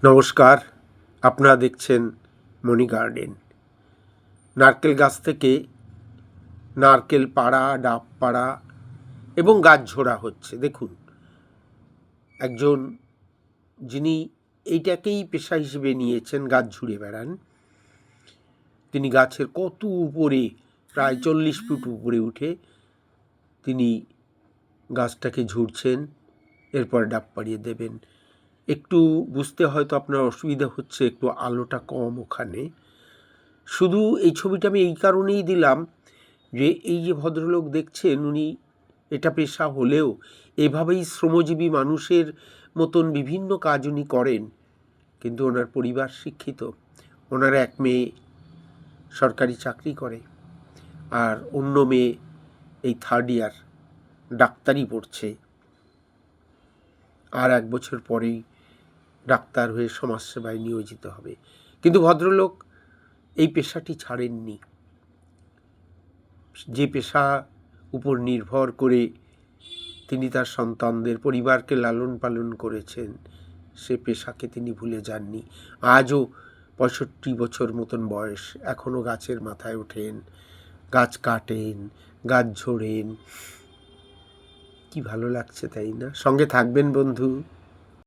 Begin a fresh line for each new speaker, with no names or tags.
নমস্কার, আপনারা দেখছেন মনি গার্ডেন। নারকেল গাছ থেকে নারকেল পাড়া, ডাব পাড়া এবং গাছ ঝোড়া হচ্ছে। দেখুন, একজন যিনি এইটাকেই পেশা হিসেবে নিয়েছেন, গাছ ঝুড়ে বেড়ান, তিনি গাছের কত উপরে, প্রায় 40 ফুট উপরে উঠে তিনি গাছটাকে ঝুড়ছেন, এরপর ডাব পাড়িয়ে দেবেন। একটু বুঝতে হয়তো আপনার অসুবিধা হচ্ছে, একটু আলোটা কম ওখানে। শুধু এই ছবিটা আমি এই কারণেই দিলাম যে এই যে ভদ্রলোক দেখছেন, উনি এটা পেশা হলেও এভাবেই শ্রমজীবী মানুষের মতন বিভিন্ন কাজ উনি করেন, কিন্তু ওনার পরিবার শিক্ষিত। ওনার এক মেয়ে সরকারি চাকরি করে, আর অন্য মেয়ে এই 3rd ইয়ার ডাক্তারি পড়ছে, আর 1 বছর পরেই ডাক্তার হয়ে সমাজসেবায় নিয়োজিত হবে। কিন্তু ভদ্রলোক এই পেশাটি ছাড়েননি। যে পেশা উপর নির্ভর করে তিনি তার সন্তানদের, পরিবারকে লালন পালন করেছেন, সে পেশাকে তিনি ভুলে যাননি। আজও 65 বছর মতন বয়স, এখনও গাছের মাথায় ওঠেন, গাছ কাটেন, গাছ ঝোড়েন। কি ভালো লাগছে, তাই না? সঙ্গে থাকবেন বন্ধু।